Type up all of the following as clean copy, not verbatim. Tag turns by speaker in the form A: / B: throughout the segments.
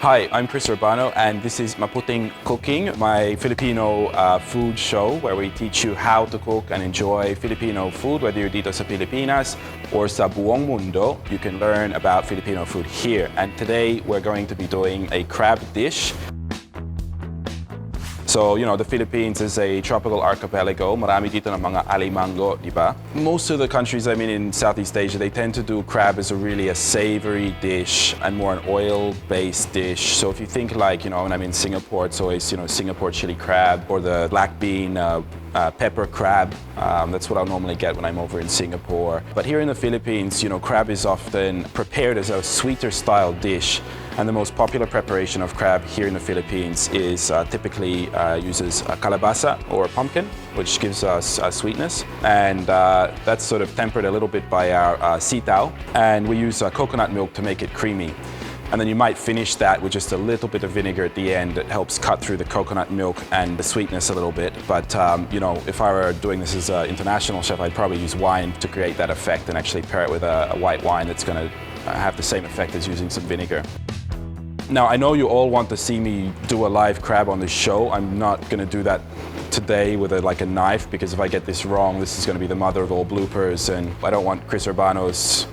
A: Hi, I'm Chris Urbano, and this is Maputing Cooking, my Filipino food show where we teach you how to cook and enjoy Filipino food, whether you're dito sa Pilipinas or sa buong mundo. You can learn about Filipino food here. And today we're going to be doing a crab dish. So, the Philippines is a tropical archipelago. Marami dito ng mga alimango, di ba? Most of the countries, in Southeast Asia, they tend to do crab as a savory dish and more an oil-based dish. So if you think like, when I'm in Singapore, it's always, Singapore chili crab or the black bean pepper crab. That's what I'll normally get when I'm over in Singapore. But here in the Philippines, crab is often prepared as a sweeter style dish. And the most popular preparation of crab here in the Philippines is typically uses calabasa or pumpkin, which gives us sweetness. And that's sort of tempered a little bit by our sitaw. And we use coconut milk to make it creamy. And then you might finish that with just a little bit of vinegar at the end that helps cut through the coconut milk and the sweetness a little bit. But, if I were doing this as an international chef, I'd probably use wine to create that effect and actually pair it with a white wine that's going to have the same effect as using some vinegar. Now, I know you all want to see me do a live crab on this show. I'm not going to do that today with a knife, because if I get this wrong, this is going to be the mother of all bloopers, and I don't want Chris Urbano's,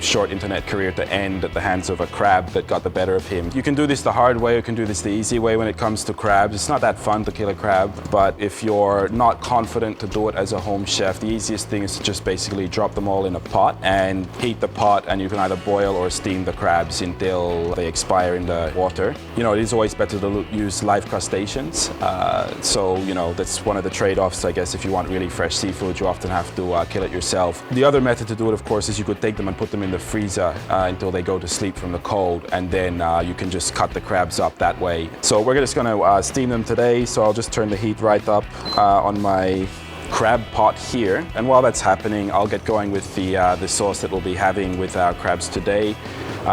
A: short internet career to end at the hands of a crab that got the better of him. You can do this the hard way, or you can do this the easy way when it comes to crabs. It's not that fun to kill a crab, but if you're not confident to do it as a home chef, the easiest thing is to just basically drop them all in a pot and heat the pot, and you can either boil or steam the crabs until they expire in the water. It is always better to use live crustaceans. That's one of the trade-offs, I guess. If you want really fresh seafood, you often have to kill it yourself. The other method to do it, of course, is you could take them and put them in the freezer until they go to sleep from the cold, and then you can just cut the crabs up that way. So we're just going to steam them today, so I'll just turn the heat right up on my crab pot here. And while that's happening, I'll get going with the sauce that we'll be having with our crabs today.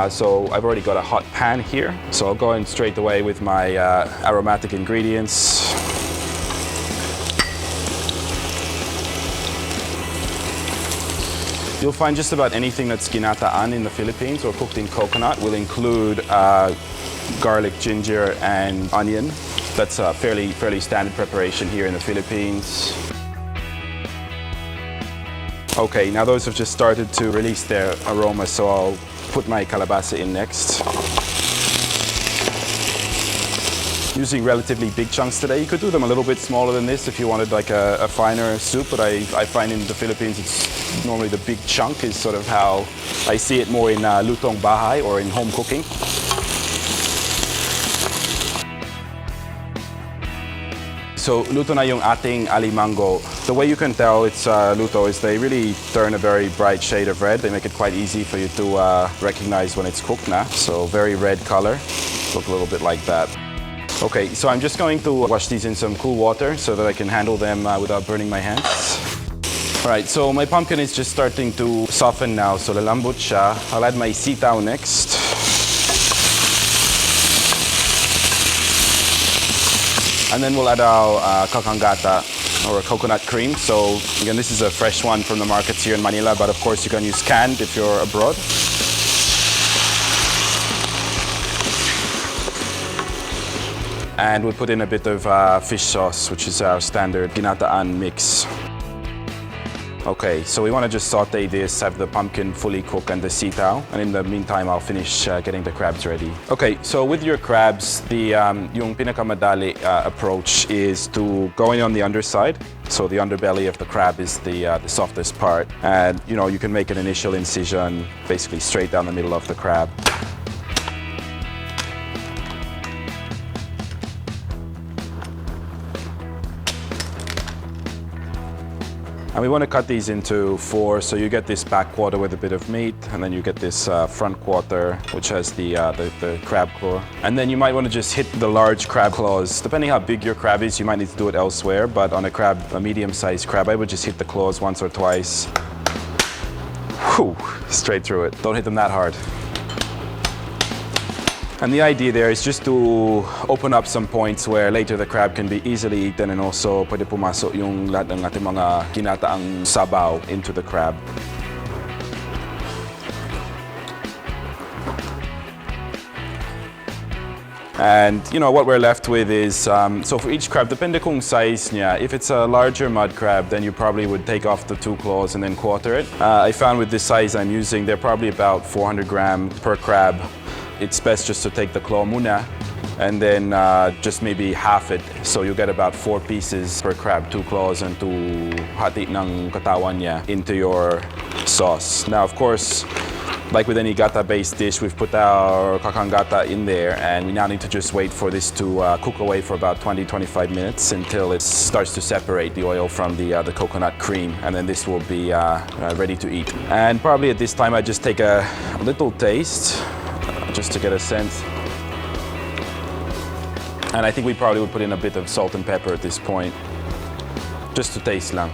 A: So I've already got a hot pan here, so I'll go in straight away with my aromatic ingredients. You'll find just about anything that's ginataan in the Philippines or cooked in coconut will include garlic, ginger, and onion. That's a fairly standard preparation here in the Philippines. Okay, now those have just started to release their aroma, so I'll put my calabasa in next. Using relatively big chunks today. You could do them a little bit smaller than this if you wanted like a finer soup, but I find in the Philippines it's normally the big chunk is sort of how I see it more in lutong bahay or in home cooking. So luto na yung ating alimango. The way you can tell it's luto is they really turn a very bright shade of red. They make it quite easy for you to recognize when it's cooked na. So very red color, look a little bit like that. Okay, so I'm just going to wash these in some cool water so that I can handle them without burning my hands. All right, so my pumpkin is just starting to soften now, so lalambot siya. I'll add my sitaw next. And then we'll add our kakangata, or coconut cream. So again, this is a fresh one from the markets here in Manila, but of course you can use canned if you're abroad. And we'll put in a bit of fish sauce, which is our standard ginataan mix. Okay, so we want to just saute this, have the pumpkin fully cook and the sitaw, and in the meantime I'll finish getting the crabs ready. Okay, so with your crabs, the yung pinakamadali approach is to go in on the underside. So the underbelly of the crab is the softest part, and you can make an initial incision basically straight down the middle of the crab. And we want to cut these into 4, so you get this back quarter with a bit of meat, and then you get this front quarter, which has the crab claw. And then you might want to just hit the large crab claws. Depending how big your crab is, you might need to do it elsewhere, but on a medium-sized crab, I would just hit the claws once or twice. Whew, straight through it. Don't hit them that hard. And the idea there is just to open up some points where later the crab can be easily eaten, and also pwede pumasok yung lahat ng ating mga ginataang sabaw into the crab. And you know what we're left with is, so for each crab, depende kung size niya. If it's a larger mud crab, then you probably would take off the 2 claws and then quarter it. I found with this size I'm using, they're probably about 400 grams per crab. It's best just to take the claw muna and then just maybe half it. So you get about 4 pieces per crab, 2 claws and 2 hati ng katawan niya into your sauce. Now, of course, like with any gata-based dish, we've put our kakangata in there, and we now need to just wait for this to cook away for about 20-25 minutes until it starts to separate the oil from the coconut cream, and then this will be ready to eat. And probably at this time I just take a little taste, just to get a sense. And I think we probably would put in a bit of salt and pepper at this point, just to taste lang.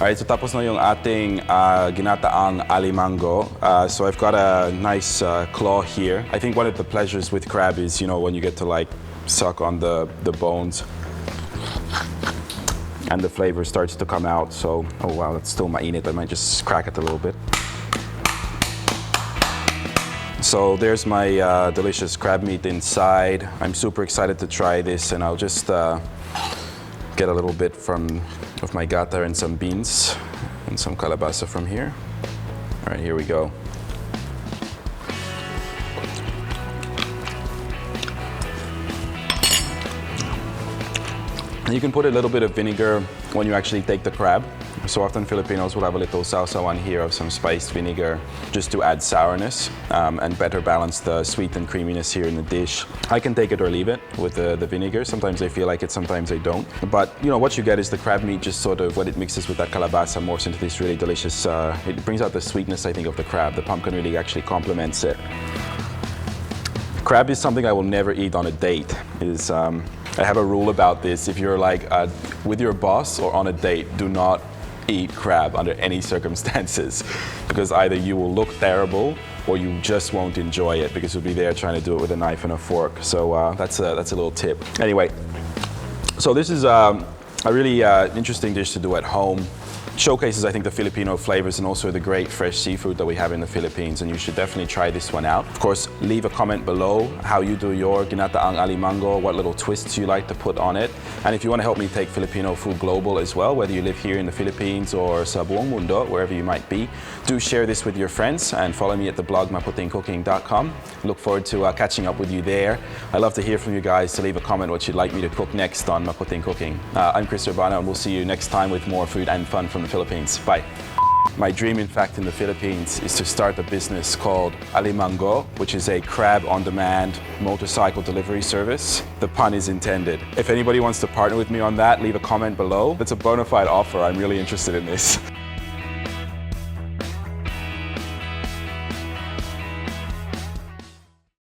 A: Alright, so tapos na yung ating Ginataang Alimango. So I've got a nice claw here. I think one of the pleasures with crab is, you know, when you get to like suck on the bones and the flavor starts to come out. So, oh wow, that's still mainit. I might just crack it a little bit. So there's my delicious crab meat inside. I'm super excited to try this, and I'll just get a little bit of my gata and some beans and some kalabasa from here. All right, here we go. And you can put a little bit of vinegar when you actually take the crab. So often Filipinos will have a little sausawan here of some spiced vinegar just to add sourness and better balance the sweet and creaminess here in the dish. I can take it or leave it with the vinegar. Sometimes I feel like it, sometimes I don't. But you know, what you get is the crab meat just sort of, when it mixes with that kalabasa, morphs into this really delicious, it brings out the sweetness, I think, of the crab. The pumpkin really actually complements it. Crab is something I will never eat on a date. I have a rule about this. If you're like with your boss or on a date, do not eat crab under any circumstances, because either you will look terrible or you just won't enjoy it because you'll be there trying to do it with a knife and a fork. So that's a little tip. Anyway, so this is a really interesting dish to do at home. Showcases, I think, the Filipino flavors and also the great fresh seafood that we have in the Philippines, and you should definitely try this one out. Of course, leave a comment below how you do your Ginataang Alimango, what little twists you like to put on it. And if you want to help me take Filipino food global as well, whether you live here in the Philippines or sa buong mundo, wherever you might be, do share this with your friends and follow me at the blog maputingcooking.com. Look forward to catching up with you there. I love to hear from you guys, so leave a comment what you'd like me to cook next on Maputing Cooking. I'm Chris Urbano, and we'll see you next time with more food and fun from the Philippines. Bye. My dream, in fact, in the Philippines is to start a business called Alimango, which is a crab on-demand motorcycle delivery service. The pun is intended. If anybody wants to partner with me on that, leave a comment below. It's a bona fide offer. I'm really interested in this.